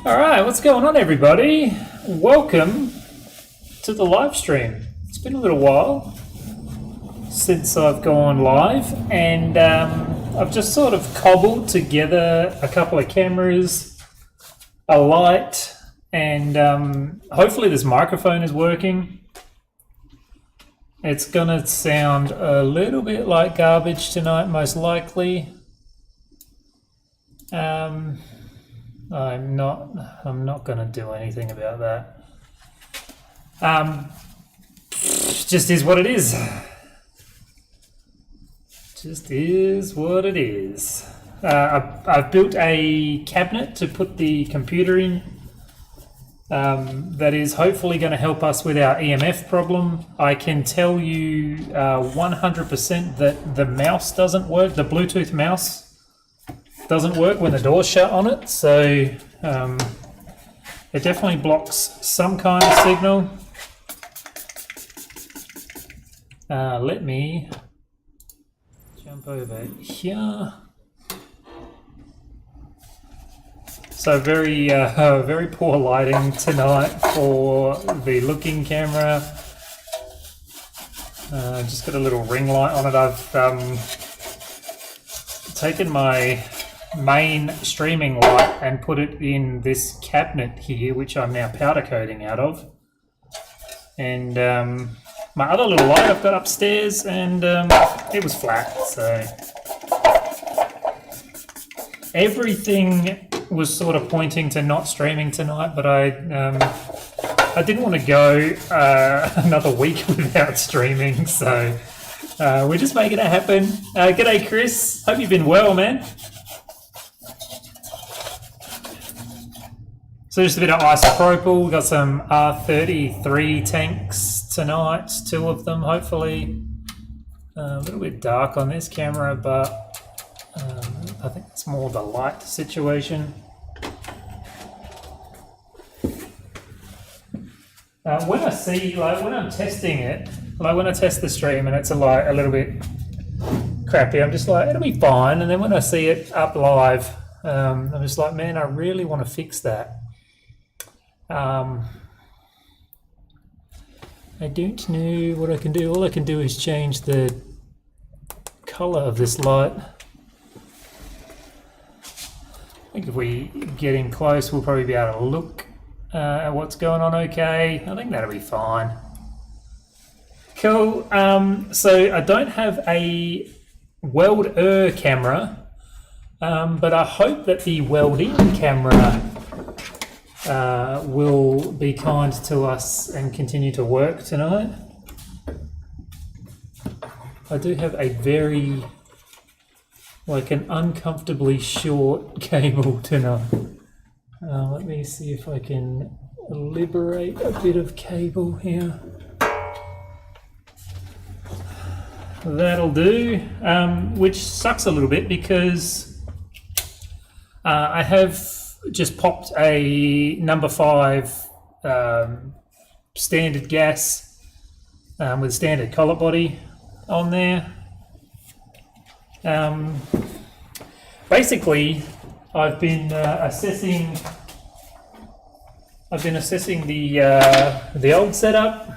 Alright, what's going on everybody? Welcome to the live stream. It's been a little while since I've gone live, and I've just sort of cobbled together a couple of cameras, a light, and hopefully this microphone is working. It's gonna sound a little bit like garbage tonight, most likely. I'm not gonna do anything about that. Just is what it is. Just is what it is. I've built a cabinet to put the computer in. That is hopefully going to help us with our EMF problem. I can tell you 100% that the mouse doesn't work. The Bluetooth mouse doesn't work when the door's shut on it, so it definitely blocks some kind of signal. Let me jump over here. So very poor lighting tonight for the looking camera. Just got a little ring light on it. I've taken my main streaming light and put it in this cabinet here, which I'm now powder coating out of. And my other little light I've got upstairs, and it was flat, so everything was sort of pointing to not streaming tonight, but I didn't want to go another week without streaming, so we're just making it happen. G'day Chris, hope you've been well, man. So just a bit of isopropyl. We've got some R33 tanks tonight, 2 of them hopefully. A little bit dark on this camera, but I think it's more the light situation. When I see, when I'm testing it, when I test the stream and it's a little bit crappy, I'm just like, it'll be fine. And then when I see it up live, I'm just like, man, I really want to fix that. I don't know what I can do. All I can do is change the color of this light. I think if we get in close, we'll probably be able to look at what's going on okay. I think that'll be fine. Cool. So I don't have a welder camera, but I hope that the welding camera will be kind to us and continue to work tonight. I do have a very, an uncomfortably short cable tonight. Let me see if I can liberate a bit of cable here. That'll do, which sucks a little bit because I have just popped a number 5 standard gas with standard collet body on there. Basically, I've been assessing the old setup,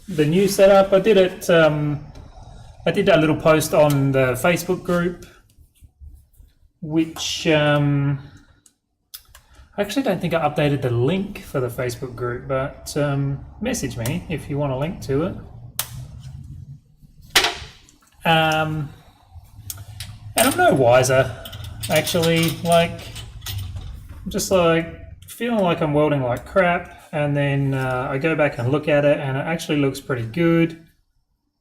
the new setup. I did it. I did a little post on the Facebook group, which I actually don't think I updated the link for the Facebook group, but message me if you want a link to it. And I'm no wiser, actually. I'm just feeling like I'm welding like crap, and then I go back and look at it, and it actually looks pretty good.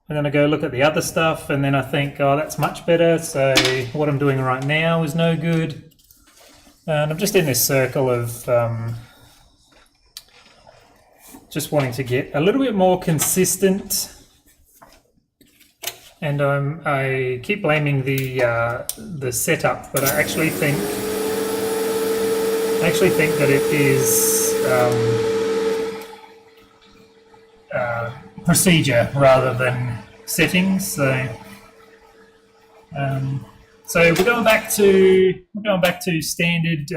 And then I go look at the other stuff, and then I think, oh, that's much better. So what I'm doing right now is no good. And I'm just in this circle of just wanting to get a little bit more consistent. And I keep blaming the setup, but I actually think that it is procedure rather than settings. So we're going back to standard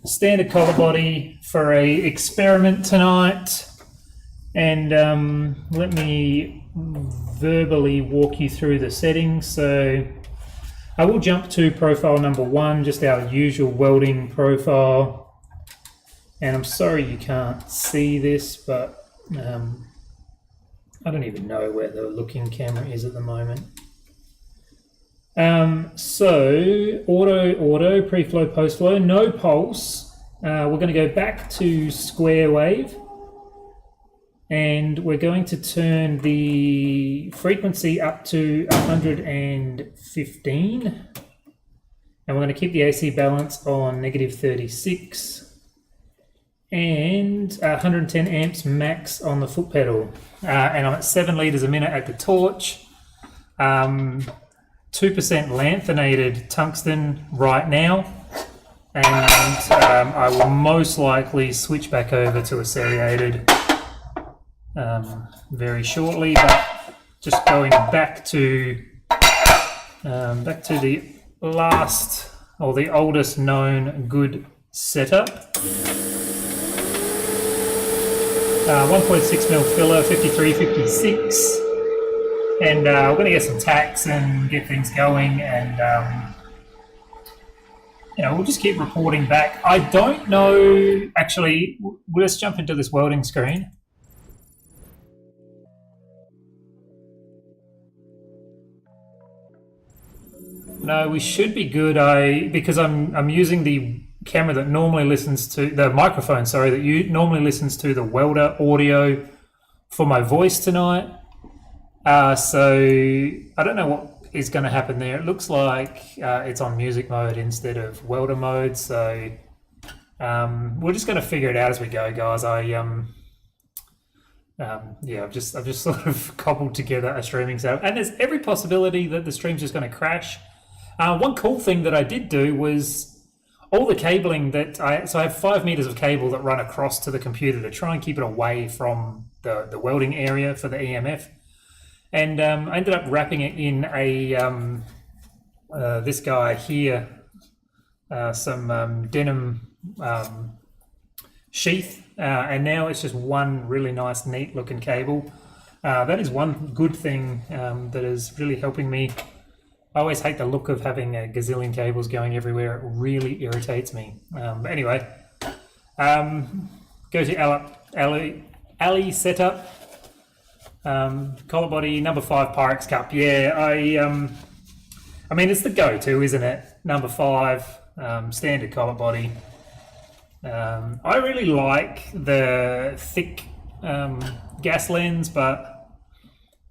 standard collar body for a experiment tonight, and let me verbally walk you through the settings. So I will jump to profile number 1, just our usual welding profile. And I'm sorry you can't see this, but I don't even know where the looking camera is at the moment. So auto, pre-flow, post-flow, no pulse. We're going to go back to square wave, and we're going to turn the frequency up to 115, and we're going to keep the AC balance on -36, and 110 amps max on the foot pedal, and I'm at 7 litres a minute at the torch. 2% lanthanated tungsten right now, and I will most likely switch back over to a seriated very shortly. But just going back to the last, or the oldest known good setup. 1.6 mil filler, 53, 56. And we're going to get some tacks and get things going, and we'll just keep reporting back. I don't know, actually, let's jump into this welding screen. No, we should be good. Because I'm using the camera that normally listens to the microphone, sorry, that normally listens to the welder audio for my voice tonight. So I don't know what is going to happen there. It looks like it's on music mode instead of welder mode. So we're just going to figure it out as we go, guys. I've just sort of cobbled together a streaming setup, and there's every possibility that the stream's just going to crash. One cool thing that I did do was all the cabling so I have 5 meters of cable that run across to the computer to try and keep it away from the welding area for the EMF. And I ended up wrapping it in a this guy here, some denim sheath, and now it's just one really nice, neat looking cable. That is one good thing that is really helping me. I always hate the look of having a gazillion cables going everywhere. It really irritates me. But anyway, go to alley setup. Collar body, number 5 Pyrex cup. Yeah, I mean, it's the go-to, isn't it? Number 5, standard collar body. I really like the thick gas lens, but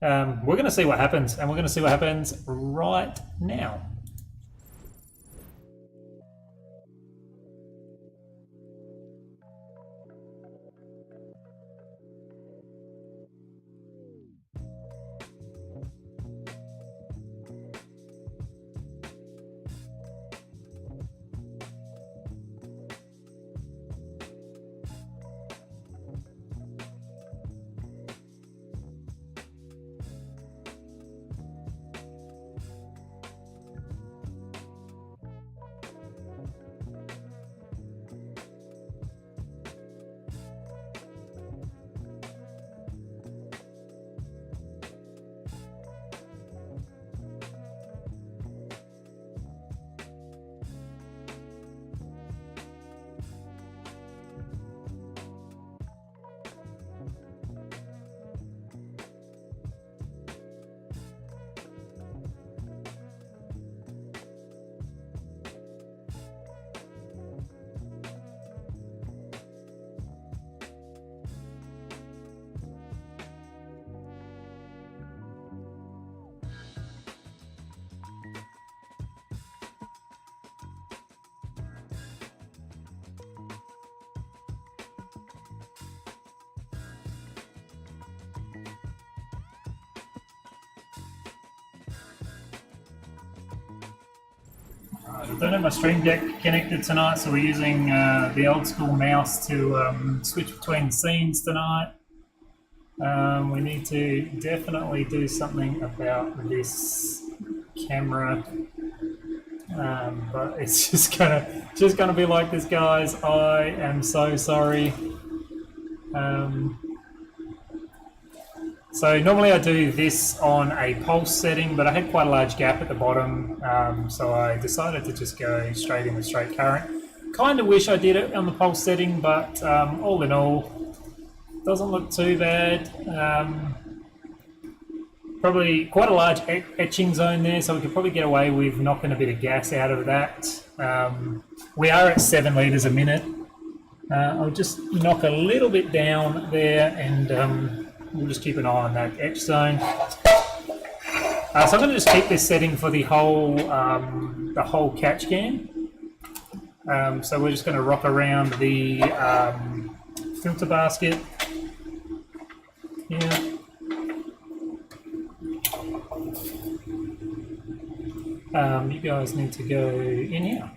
we're going to see what happens, and we're going to see what happens right now. I don't have my stream deck connected tonight, so we're using the old school mouse to switch between scenes tonight. We need to definitely do something about this camera. but it's just gonna be like this, guys. I am so sorry. So normally I do this on a pulse setting, but I had quite a large gap at the bottom, so I decided to just go straight in with straight current. Kind of wish I did it on the pulse setting, but all in all, doesn't look too bad. Probably quite a large etching zone there, so we could probably get away with knocking a bit of gas out of that. We are at 7 litres a minute. I'll just knock a little bit down there, and we'll just keep an eye on that etch zone. So I'm going to just keep this setting for the whole catch can. So we're just going to rock around the filter basket. Yeah. You guys need to go in here.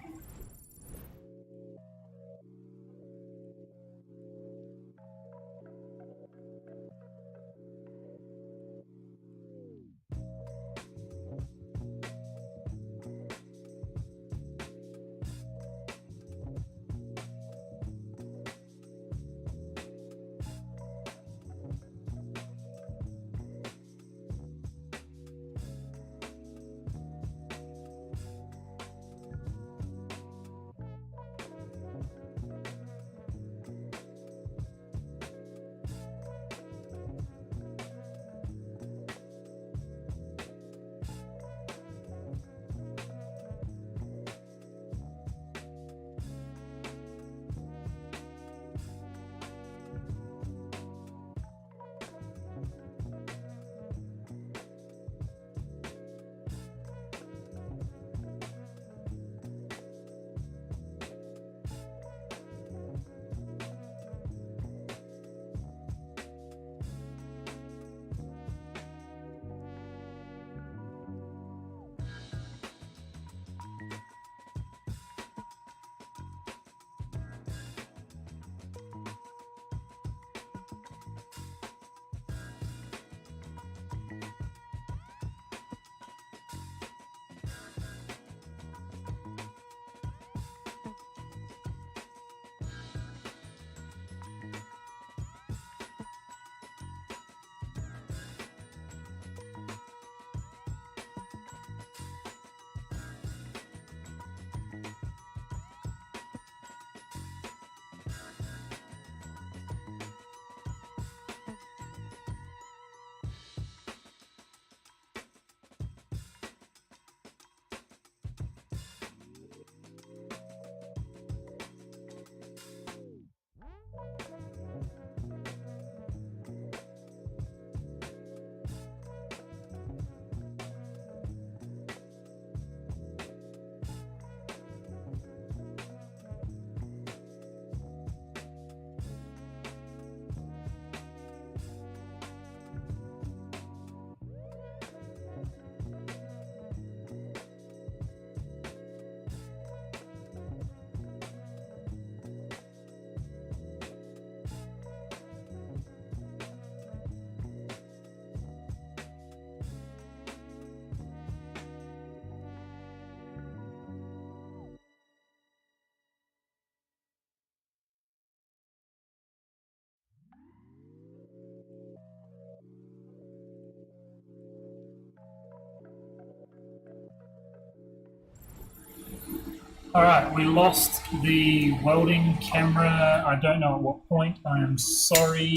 Alright, we lost the welding camera. I don't know at what point. I am sorry.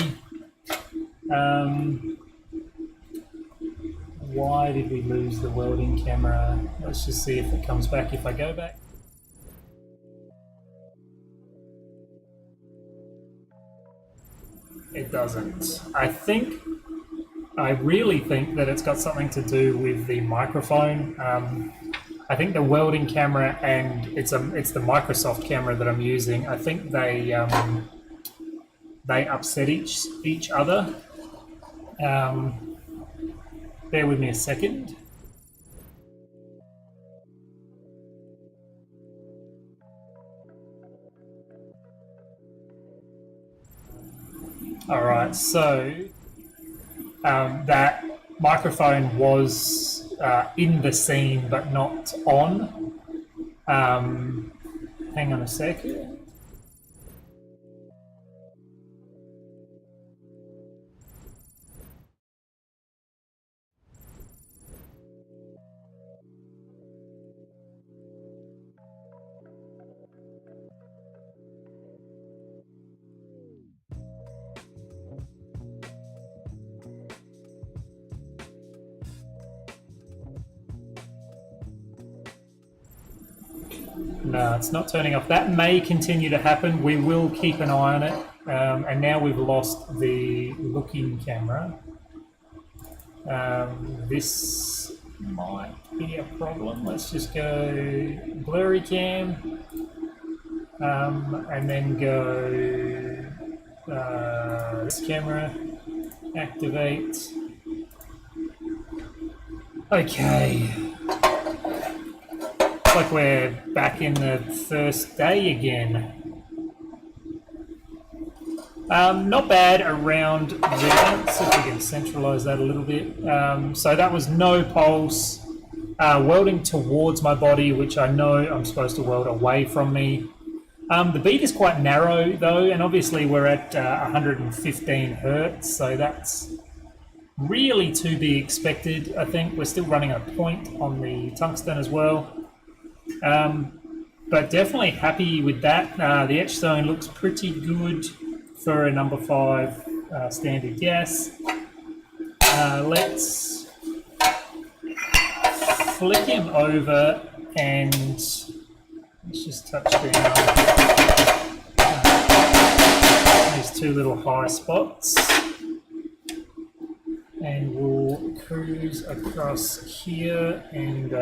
Why did we lose the welding camera? Let's just see if it comes back if I go back. It doesn't. I really think that it's got something to do with the microphone. I think the welding camera and it's the Microsoft camera that I'm using. I think they upset each other. Bear with me a second. All right, so that microphone was in the scene but not on. Hang on a second. No, it's not turning off. That may continue to happen. We will keep an eye on it. And now we've lost the looking camera. This might be a problem. Let's just go blurry cam. And then go this camera. Activate. Okay. Like we're back in the first day again. Not bad around there. Let's see if we can centralize that a little bit. So that was no pulse. Welding towards my body, which I know I'm supposed to weld away from me. The bead is quite narrow though, and obviously we're at 115 hertz, so that's really to be expected. I think we're still running a point on the tungsten as well. But definitely happy with that. The etch zone looks pretty good for a number 5 standard gas. Let's flick him over and let's just touch down these 2 little high spots. And we'll cruise across here and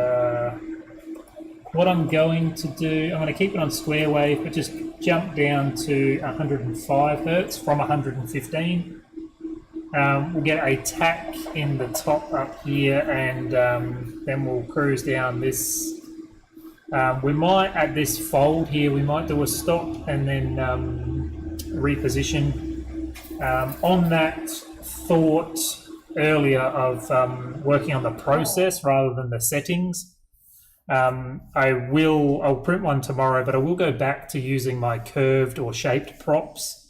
what I'm going to do, I'm going to keep it on square wave, but just jump down to 105 hertz from 115. We'll get a tack in the top up here, and then we'll cruise down this. We might, at this fold here, we might do a stop and then reposition. On that thought earlier of working on the process rather than the settings, I'll print one tomorrow, but I will go back to using my curved or shaped props.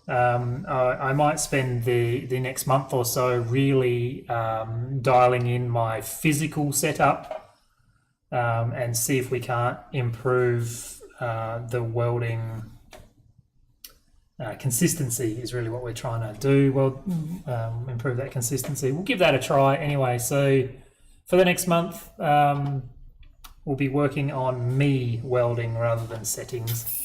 I might spend the next month or so really dialing in my physical setup and see if we can't improve the welding consistency is really what we're trying to do. Well, improve that consistency. We'll give that a try anyway. So for the next month, we'll be working on me welding rather than settings.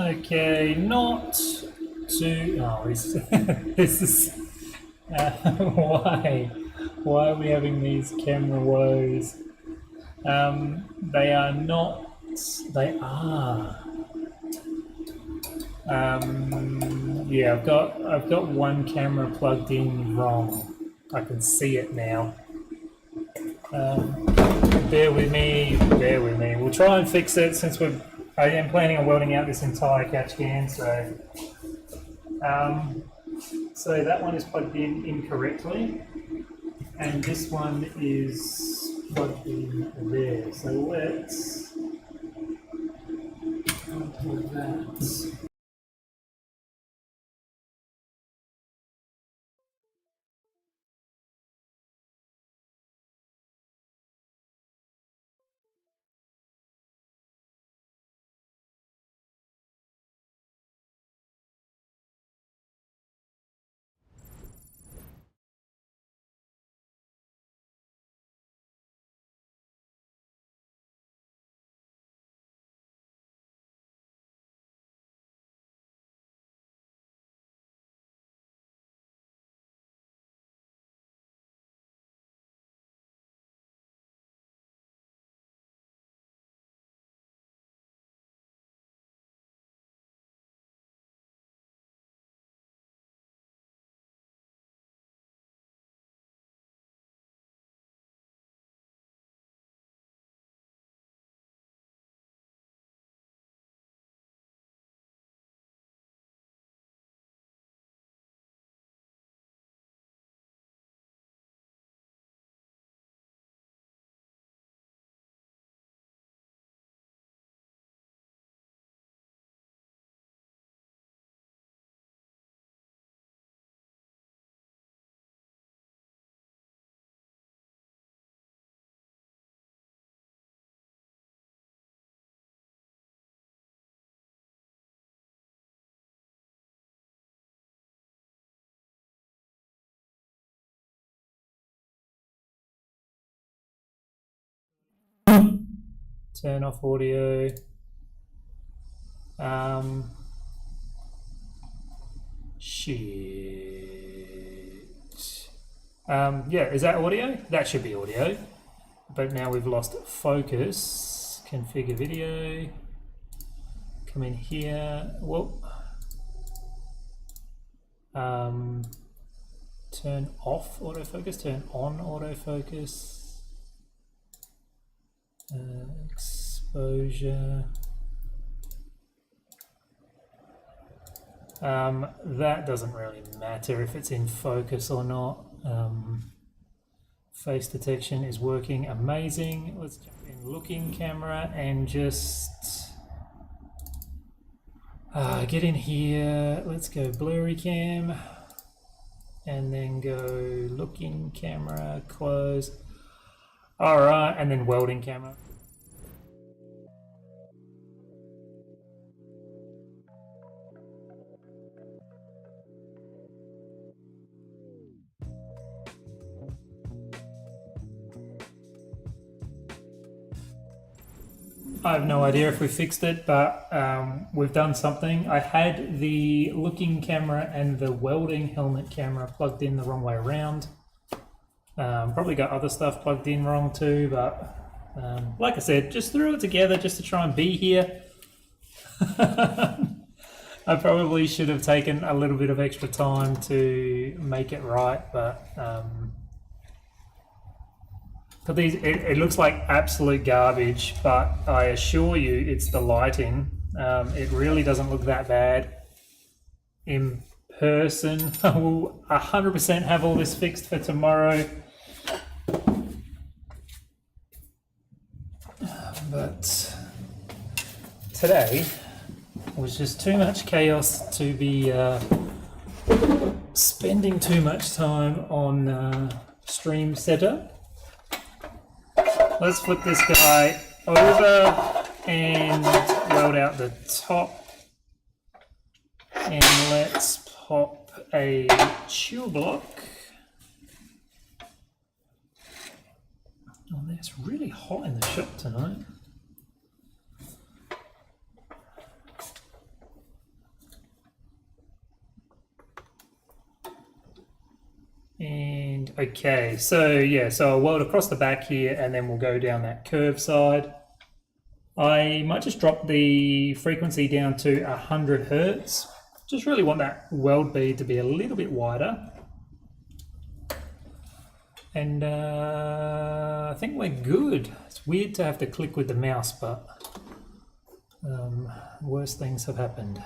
Okay, not to. Oh, this, this is. Why? Why are we having these camera woes? They are not. They are. Yeah, I've got one camera plugged in wrong. I can see it now. Bear with me. Bear with me. We'll try and fix it since I am planning on welding out this entire catch can. So that one is plugged in incorrectly, and this one is plugged in there. So let's undo that. Turn off audio. Shit. Yeah, is that audio? That should be audio. But now we've lost focus. Configure video. Come in here. Whoa. Turn off autofocus. Turn on autofocus. Exposure. That doesn't really matter if it's in focus or not. Face detection is working amazing. Let's jump in looking camera and just get in here. Let's go blurry cam and then go looking camera, close. All right, and then welding camera. I have no idea if we fixed it, but we've done something. I had the looking camera and the welding helmet camera plugged in the wrong way around. Probably got other stuff plugged in wrong too, but like I said, just threw it together just to try and be here. I probably should have taken a little bit of extra time to make it right, but these, it looks like absolute garbage, but I assure you it's the lighting. It really doesn't look that bad in person. I will 100% have all this fixed for tomorrow. But today was just too much chaos to be spending too much time on stream setup. Let's flip this guy over and weld out the top. And let's pop a chill block. Oh, it's really hot in the shop tonight. Okay, so yeah, so I'll weld across the back here and then we'll go down that curve side. I might just drop the frequency down to 100 Hertz. Just really want that weld bead to be a little bit wider. And I think we're good. It's weird to have to click with the mouse, but worse things have happened.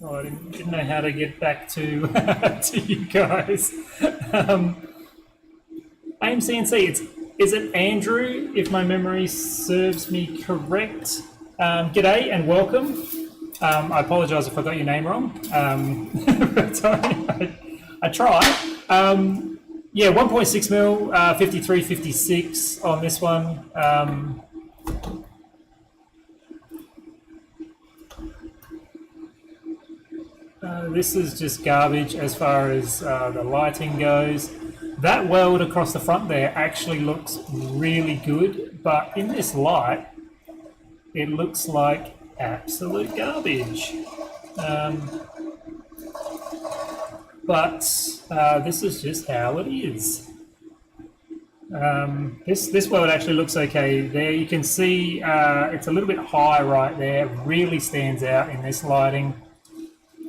Oh, I didn't know how to get back to to you guys. AMCNC, is it Andrew, if my memory serves me correct? G'day and welcome. I apologise if I got your name wrong. But I try. Yeah, 1.6 mil, 53.56 on this one. This is just garbage as far as the lighting goes. That weld across the front there actually looks really good, but in this light, it looks like absolute garbage. But this is just how it is. This weld actually looks okay there. You can see it's a little bit high right there. It really stands out in this lighting.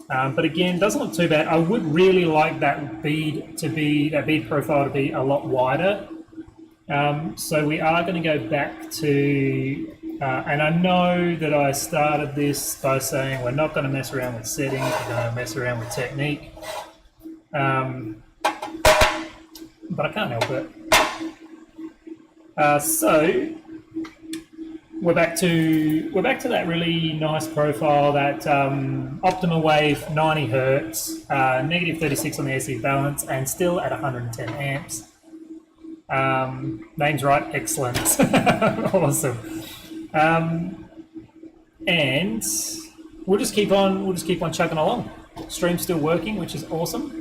But again, doesn't look too bad. I would really like that bead profile to be a lot wider. So we are going to go back to, and I know that I started this by saying we're not going to mess around with settings, we're going to mess around with technique. But I can't help it. So we're back to that really nice profile, that optimal wave, 90 hertz, negative 36 on the AC balance, and still at 110 amps. Name's right, excellent, awesome. And we'll just keep on chugging along. Stream's still working, which is awesome.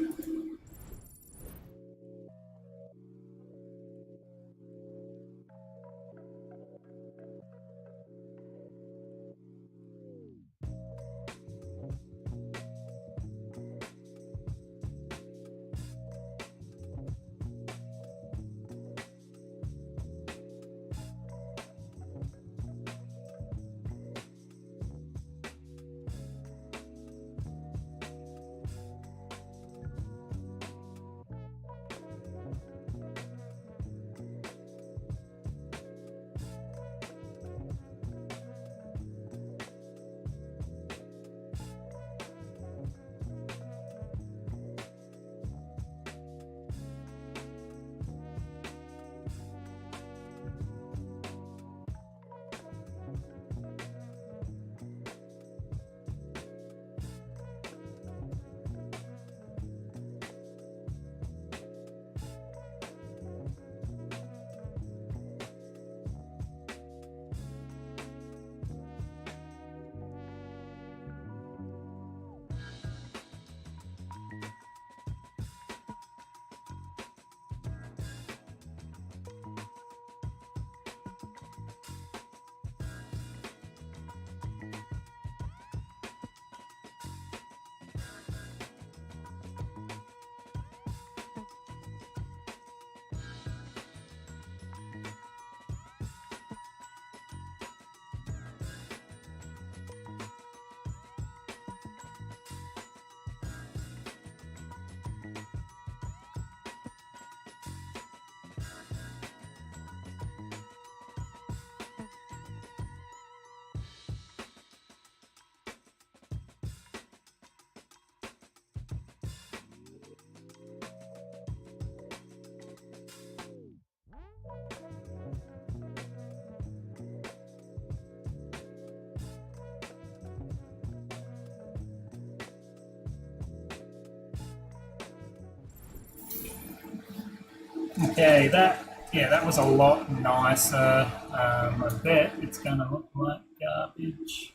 Okay, that was a lot nicer. I bet it's gonna look like garbage.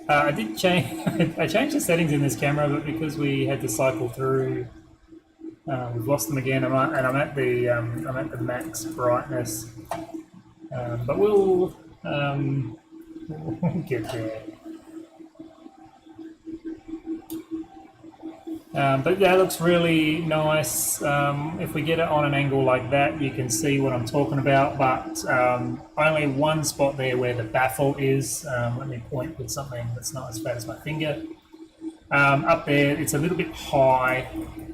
I did change. I changed the settings in this camera, but because we had to cycle through, we've lost them again. And I'm at the max brightness, but we'll get there. But that looks really nice. If we get it on an angle like that, you can see what I'm talking about, but only one spot there where the baffle is. Let me point with something that's not as bad as my finger. Up there, it's a little bit high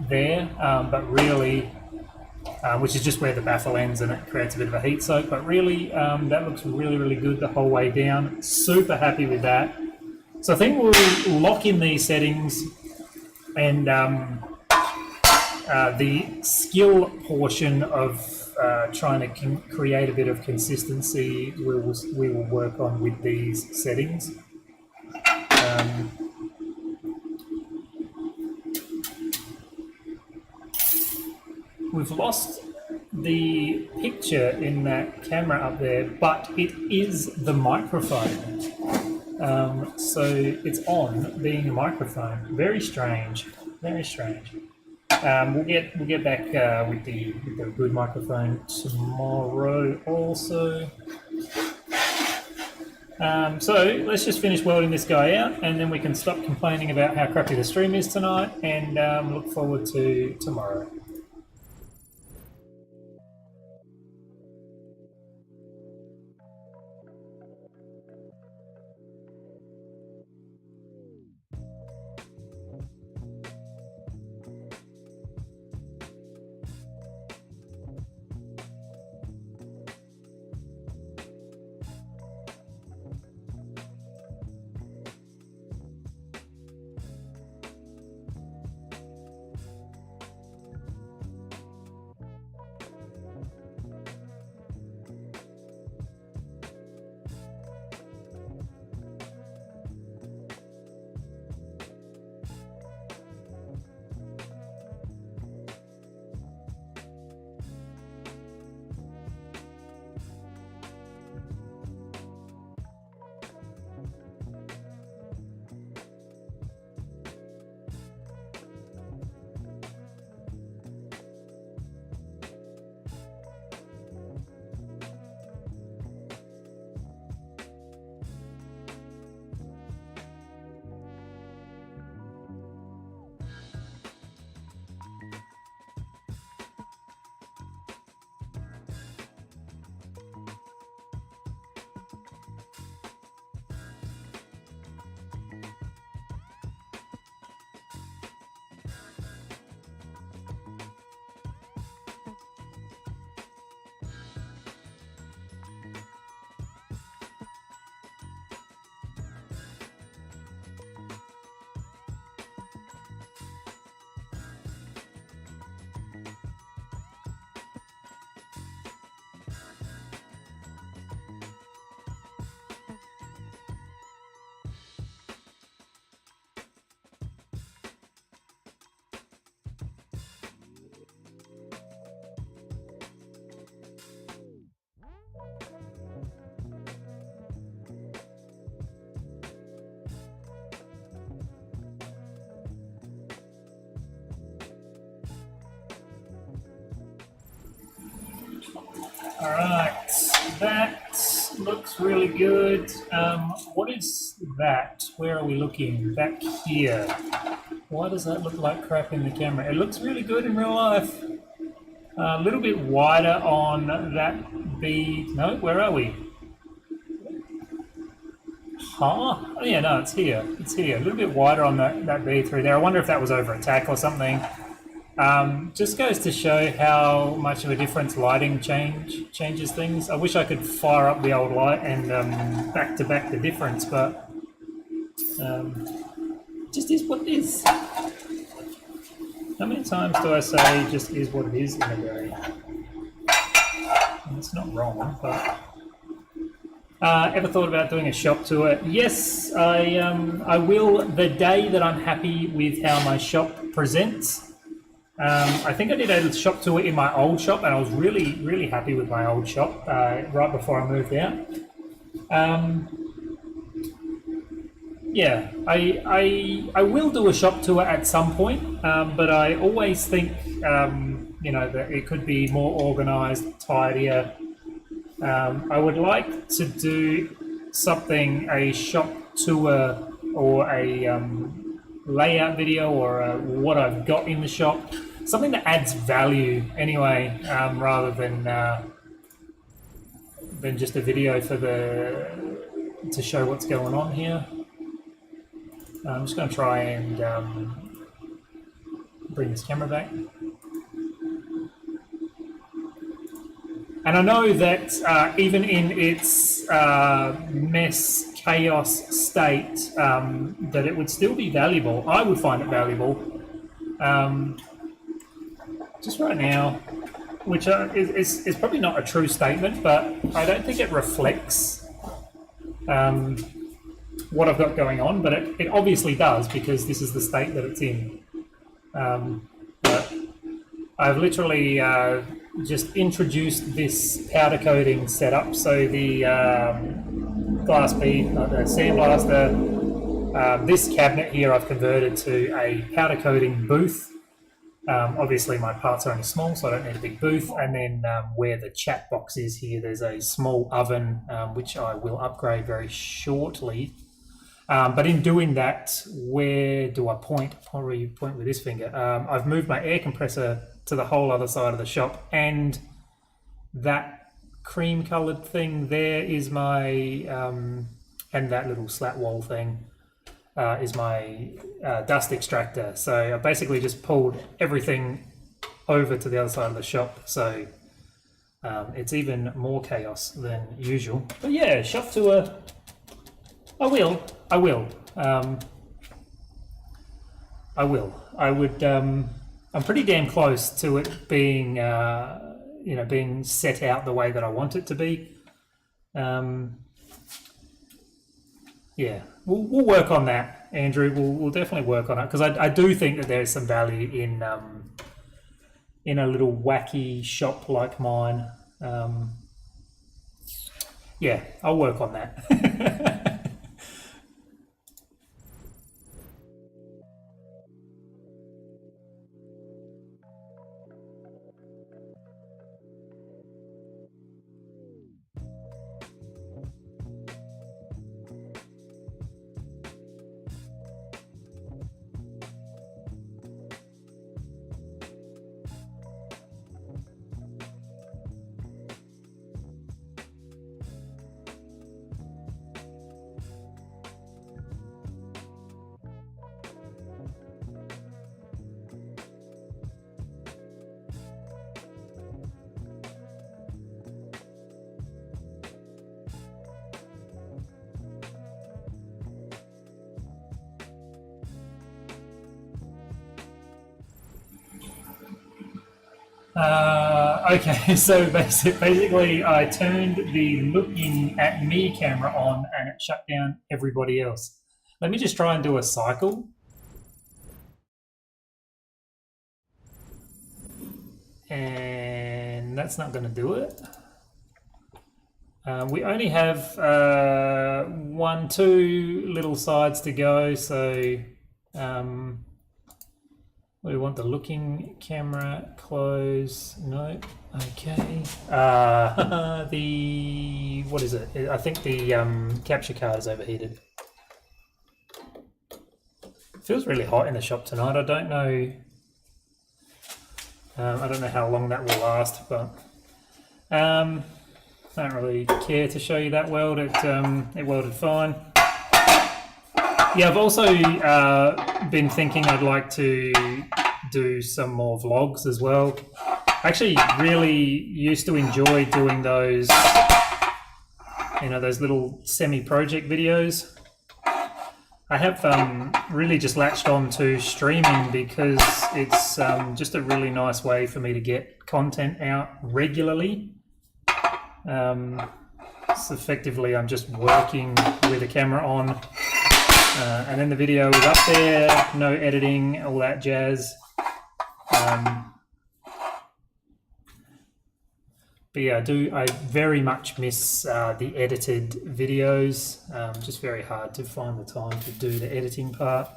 there, but really, which is just where the baffle ends and it creates a bit of a heat soak, but really, that looks really, really good the whole way down. Super happy with that. So I think we'll lock in these settings, and the skill portion of trying to create a bit of consistency we will work on with these settings. We've lost the picture in that camera up there, but it is the microphone. So it's on being a microphone. Very strange. Very strange. We'll get back with the good microphone tomorrow also. So let's just finish welding this guy out, and then we can stop complaining about how crappy the stream is tonight, and look forward to tomorrow. All right, that looks really good. What is that? Where are we looking? Back here. Why does that look like crap in the camera? It looks really good in real life. A little bit wider on that bead. No, where are we? Huh? Oh, yeah, no, it's here. It's here. A little bit wider on that bead through there. I wonder if that was over attack or something. Just goes to show how much of a difference lighting changes things. I wish I could fire up the old light and back to back the difference, but just is what it is. How many times do I say just is what it is in a day? And it's not wrong, but ever thought about doing a shop tour? Yes, I will the day that I'm happy with how my shop presents. I think I did a shop tour in my old shop, and I was really, really happy with my old shop right before I moved out. Yeah, I will do a shop tour at some point, but I always think, you know, that it could be more organised, tidier. I would like to do something, a shop tour or a layout video or what I've got in the shop. Something that adds value anyway, rather than just a video for to show what's going on here. I'm just going to try and bring this camera back. And I know that even in its mess chaos state, that it would still be valuable. I would find it valuable. Just right now, which is probably not a true statement, but I don't think it reflects what I've got going on, but it obviously does, because this is the state that it's in. But I've literally just introduced this powder coating setup. So the glass bead, the sandblaster, this cabinet here I've converted to a powder coating booth. Obviously my parts are only small, so I don't need a big booth. And then where the chat box is here, there's a small oven, which I will upgrade very shortly. But in doing that, where do I point? Probably point with this finger. I've moved my air compressor to the whole other side of the shop, and that cream coloured thing there is my, and that little slat wall thing is my dust extractor. So I basically just pulled everything over to the other side of the shop. So it's even more chaos than usual. But yeah, shop tour. I will. I would. I'm pretty damn close to it being, being set out the way that I want it to be. Yeah, we'll work on that, Andrew. We'll definitely work on it, because I do think that there is some value in a little wacky shop like mine. Yeah, I'll work on that. Okay, so basically I turned the looking at me camera on and it shut down everybody else. Let me just try and do a cycle. And that's not going to do it. We only have 2 little sides to go, so we want the looking camera close. No. Okay. What is it? I think the capture card is overheated. It feels really hot in the shop tonight. I don't know. I don't know how long that will last, but I don't really care to show you that weld. It welded fine. Yeah, I've also been thinking I'd like to do some more vlogs as well. I actually really used to enjoy doing those, those little semi-project videos. I have really just latched on to streaming because it's just a really nice way for me to get content out regularly. So effectively I'm just working with the camera on, and then the video is up there, no editing, all that jazz. But yeah, I very much miss the edited videos. Just very hard to find the time to do the editing part.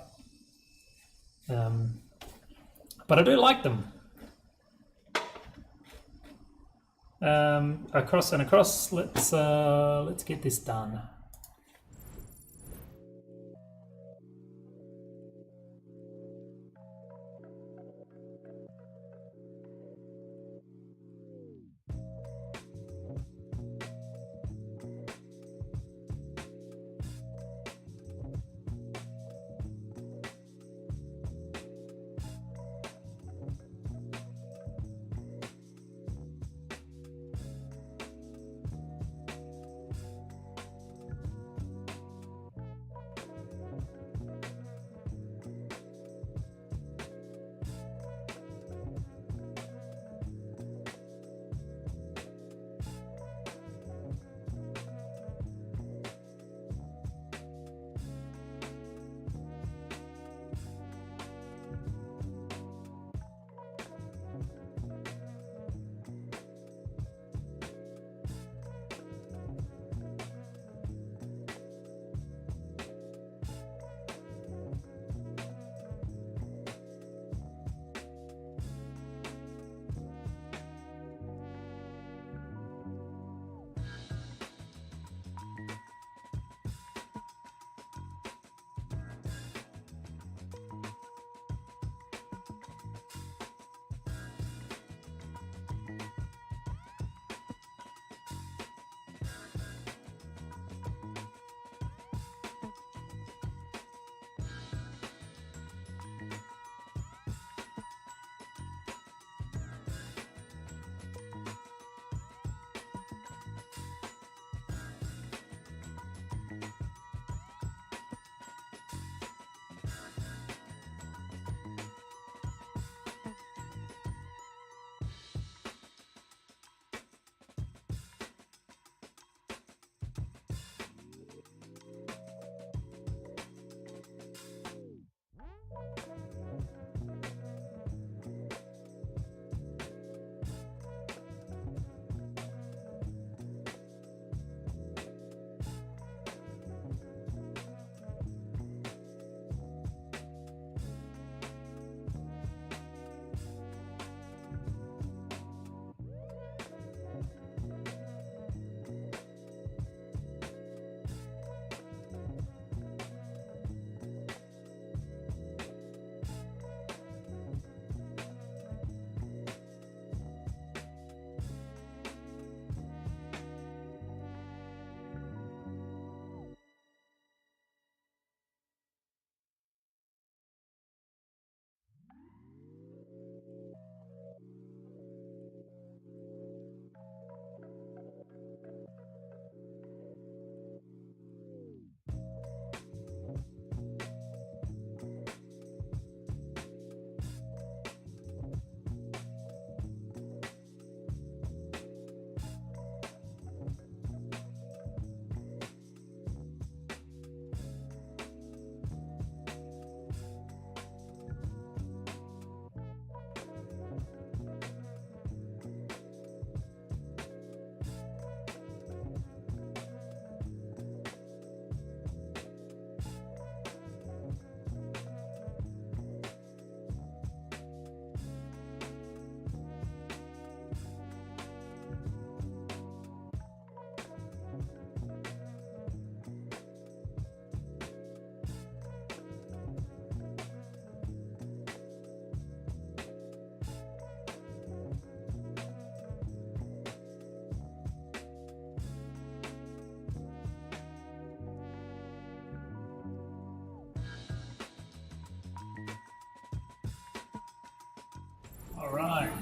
But I do like them. Across and across. Let's get this done.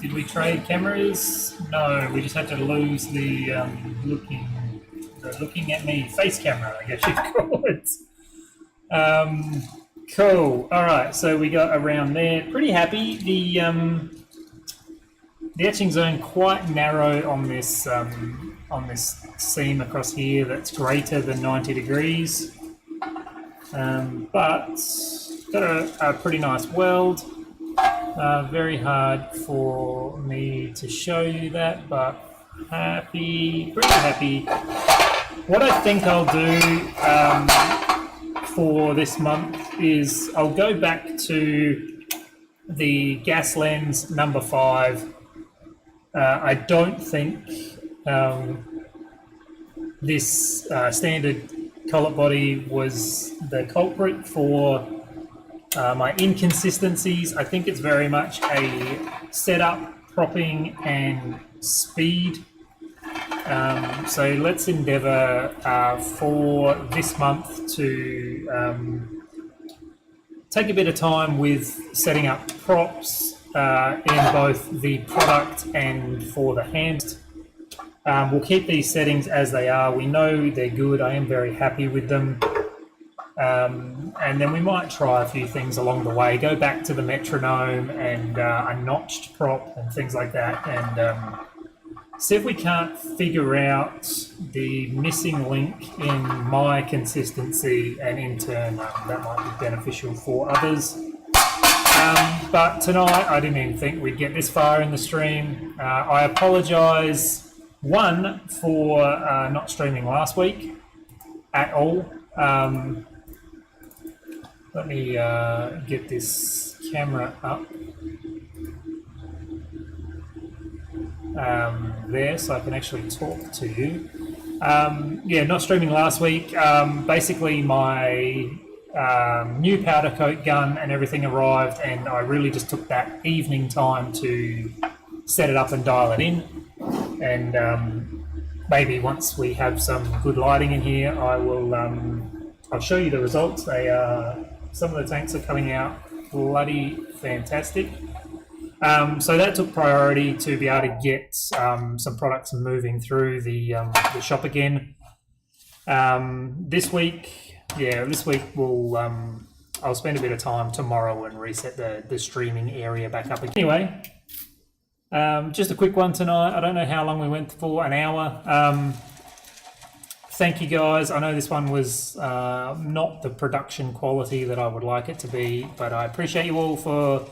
Did we trade cameras? No, we just had to lose the looking at me face camera, I guess you'd call it. Cool. All right, so we got around there. Pretty happy. The etching zone quite narrow on this seam across here. That's greater than 90 degrees, but got a pretty nice weld. Very hard for me to show you that, but happy, pretty happy. What I think I'll do for this month is I'll go back to the gas lens number 5. I don't think this standard collet body was the culprit for my inconsistencies. I think it's very much a setup, propping and speed. So let's endeavour for this month to take a bit of time with setting up props in both the product and for the hand. We'll keep these settings as they are. We know they're good. I am very happy with them. And then we might try a few things along the way, go back to the metronome and a notched prop and things like that, and see if we can't figure out the missing link in my consistency, and in turn that might be beneficial for others. But tonight I didn't even think we'd get this far in the stream. I apologise, one, for not streaming last week at all. Let me get this camera up there so I can actually talk to you. Yeah, not streaming last week. Basically my new powder coat gun and everything arrived, and I really just took that evening time to set it up and dial it in. And maybe once we have some good lighting in here, I will I'll show you the results. They some of the tanks are coming out bloody fantastic. So that took priority to be able to get some products moving through the shop again. This week we'll I'll spend a bit of time tomorrow and reset the streaming area back up again. Anyway, just a quick one tonight. I don't know how long we went for, an hour. Thank you guys. I know this one was not the production quality that I would like it to be, but I appreciate you all for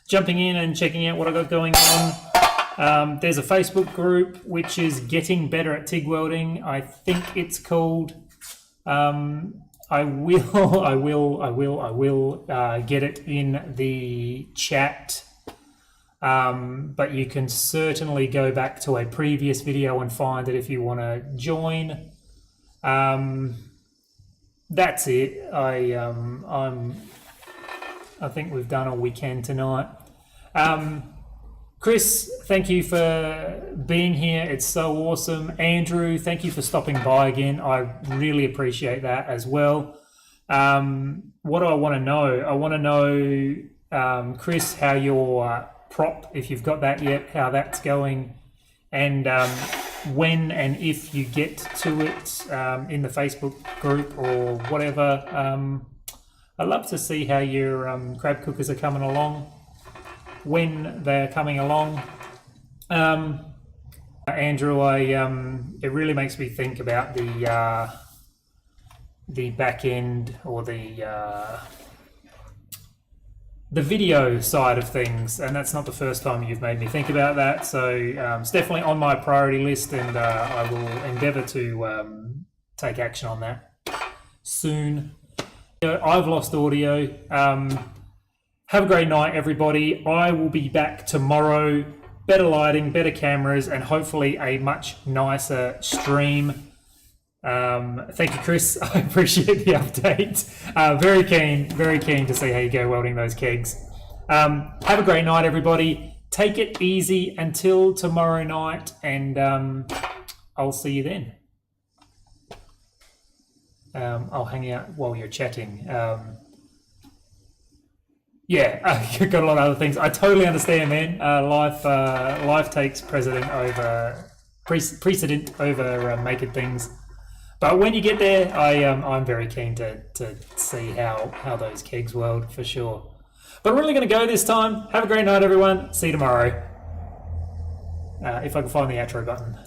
jumping in and checking out what I got going on. There's a Facebook group which is Getting Better at TIG Welding, I think it's called. I will get it in the chat. But you can certainly go back to a previous video and find it if you want to join. That's it. I think we've done all we can tonight. Chris, thank you for being here. It's so awesome. Andrew, thank you for stopping by again. I really appreciate that as well. What do I want to know? I want to know, Chris, how your prop, if you've got that yet, how that's going, and when and if you get to it in the Facebook group or whatever. I'd love to see how your crab cookers are coming along, when they're coming along. Andrew, it really makes me think about the back end, or the video side of things, and that's not the first time you've made me think about that. So it's definitely on my priority list, and I will endeavour to take action on that soon. I've lost audio. Have a great night, everybody. I will be back tomorrow. Better lighting, better cameras, and hopefully a much nicer stream. Thank you, Chris. I appreciate the update. Very keen to see how you go welding those kegs. Have a great night, everybody. Take it easy until tomorrow night, and I'll see you then. I'll hang out while you're chatting. Yeah, I've got a lot of other things. I totally understand, man. Life takes precedent over making things. But when you get there, I'm very keen to see how those kegs weld for sure. But I'm really going to go this time. Have a great night, everyone. See you tomorrow. If I can find the outro button.